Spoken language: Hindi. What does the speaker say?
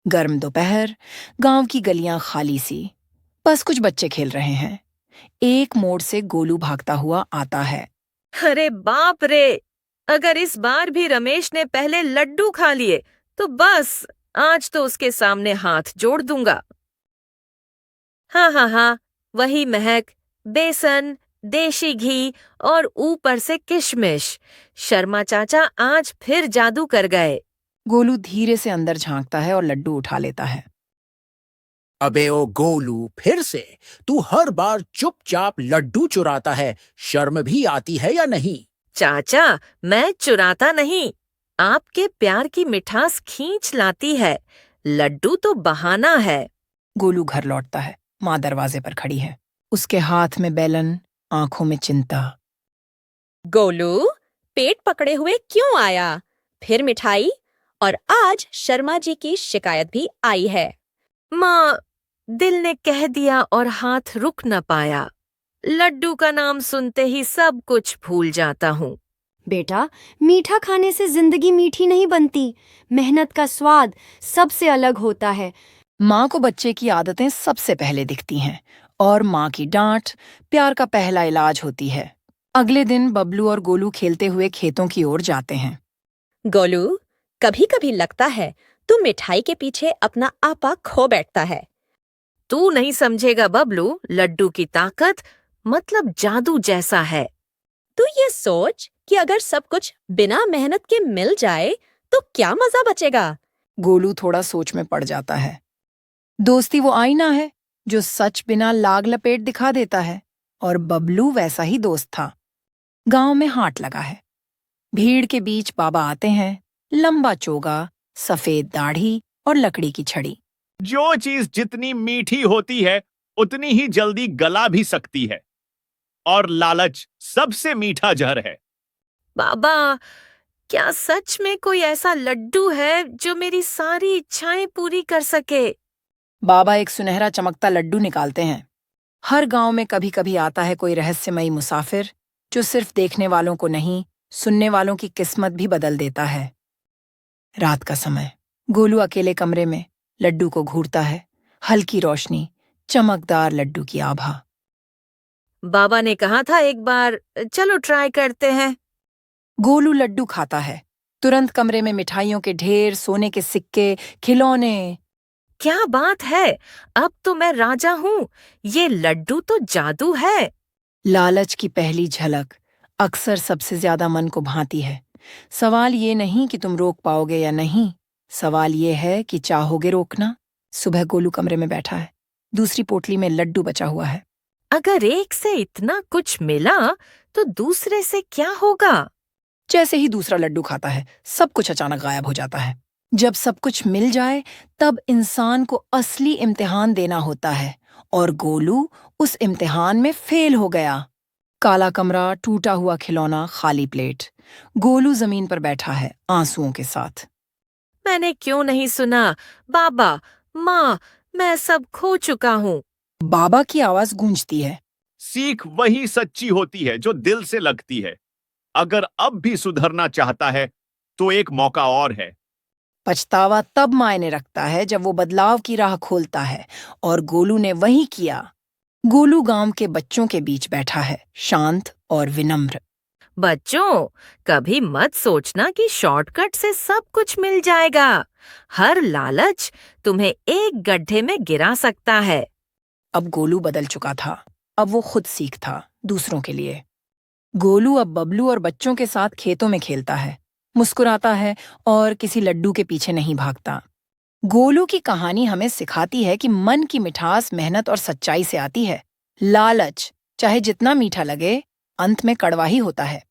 गर्म दोपहर, गांव की गलियां खाली सी, बस कुछ बच्चे खेल रहे हैं। एक मोड़ से गोलू भागता हुआ आता है। अरे बाप रे! अगर इस बार भी रमेश ने पहले लड्डू खा लिए, तो बस आज तो उसके सामने हाथ जोड़ दूंगा। हाँ हाँ हाँ, वही महक, बेसन, देशी घी और ऊपर से किशमिश। शर्मा चाचा आज फिर जादू कर गए। गोलू धीरे से अंदर झांकता है और लड्डू उठा लेता है। अबे ओ गोलू, फिर से तू हर बार चुपचाप लड्डू चुराता है। शर्म भी आती है या नहीं? चाचा, मैं चुराता नहीं। आपके प्यार की मिठास खींच लाती है। लड्डू तो बहाना है। गोलू घर लौटता है। माँ दरवाजे पर खड़ी है, उसके हाथ में बेलन, आंखों में चिंता। गोलू, पेट पकड़े हुए क्यों आया? फिर मिठाई? और आज शर्मा जी की शिकायत भी आई है। माँ, दिल ने कह दिया और हाथ रुक न पाया। लड्डू का नाम सुनते ही सब कुछ भूल जाता हूँ। बेटा, मीठा खाने से जिंदगी मीठी नहीं बनती। मेहनत का स्वाद सबसे अलग होता है। माँ को बच्चे की आदतें सबसे पहले दिखती हैं और माँ की डांट प्यार का पहला इलाज होती है। अगले दिन बबलू और गोलू खेलते हुए खेतों की ओर जाते हैं। गोलू, कभी कभी लगता है तू मिठाई के पीछे अपना आपा खो बैठता है। तू नहीं समझेगा बबलू, लड्डू की ताकत मतलब जादू जैसा है। तू ये सोच कि अगर सब कुछ बिना मेहनत के मिल जाए तो क्या मजा बचेगा। गोलू थोड़ा सोच में पड़ जाता है। दोस्ती वो आईना है जो सच बिना लाग लपेट दिखा देता है, और बबलू वैसा ही दोस्त था। गांव में हाट लगा है। भीड़ के बीच बाबा आते हैं, लंबा चोगा, सफेद दाढ़ी और लकड़ी की छड़ी। जो चीज जितनी मीठी होती है उतनी ही जल्दी गला भी सकती है, और लालच सबसे मीठा जहर है। बाबा, क्या सच में कोई ऐसा लड्डू है जो मेरी सारी इच्छाएं पूरी कर सके? बाबा एक सुनहरा चमकता लड्डू निकालते हैं। हर गांव में कभी कभी आता है कोई रहस्यमयी मुसाफिर जो सिर्फ देखने वालों को नहीं, सुनने वालों की किस्मत भी बदल देता है। रात का समय, गोलू अकेले कमरे में लड्डू को घूरता है। हल्की रोशनी, चमकदार लड्डू की आभा। बाबा ने कहा था एक बार, चलो ट्राई करते हैं। गोलू लड्डू खाता है। तुरंत कमरे में मिठाइयों के ढेर, सोने के सिक्के, खिलौने। क्या बात है! अब तो मैं राजा हूँ। ये लड्डू तो जादू है। लालच की पहली झलक अक्सर सबसे ज्यादा मन को भाती है। सवाल ये नहीं कि तुम रोक पाओगे या नहीं, सवाल ये है कि चाहोगे रोकना। सुबह गोलू कमरे में बैठा है। दूसरी पोटली में लड्डू बचा हुआ है। अगर एक से इतना कुछ मिला तो दूसरे से क्या होगा? जैसे ही दूसरा लड्डू खाता है, सब कुछ अचानक गायब हो जाता है। जब सब कुछ मिल जाए, तब इंसान को असली इम्तिहान देना होता है, और गोलू उस इम्तिहान में फेल हो गया। काला कमरा, टूटा हुआ खिलौना, खाली प्लेट। गोलू जमीन पर बैठा है, आंसुओं के साथ। मैंने क्यों नहीं सुना? बाबा, माँ, मैं सब खो चुका हूँ। बाबा की आवाज गूंजती है। सीख वही सच्ची होती है जो दिल से लगती है। अगर अब भी सुधरना चाहता है तो एक मौका और है। पछतावा तब मायने रखता है जब वो बदलाव की राह खोलता है, और गोलू ने वही किया। गोलू गांव के बच्चों के बीच बैठा है, शांत और विनम्र। बच्चों, कभी मत सोचना कि शॉर्टकट से सब कुछ मिल जाएगा। हर लालच तुम्हें एक गड्ढे में गिरा सकता है। अब गोलू बदल चुका था। अब वो खुद सीखता, दूसरों के लिए। गोलू अब बबलू और बच्चों के साथ खेतों में खेलता है, मुस्कुराता है और किसी लड्डू के पीछे नहीं भागता। गोलू की कहानी हमें सिखाती है कि मन की मिठास मेहनत और सच्चाई से आती है। लालच, चाहे जितना मीठा लगे, अंत में कड़वा ही होता है।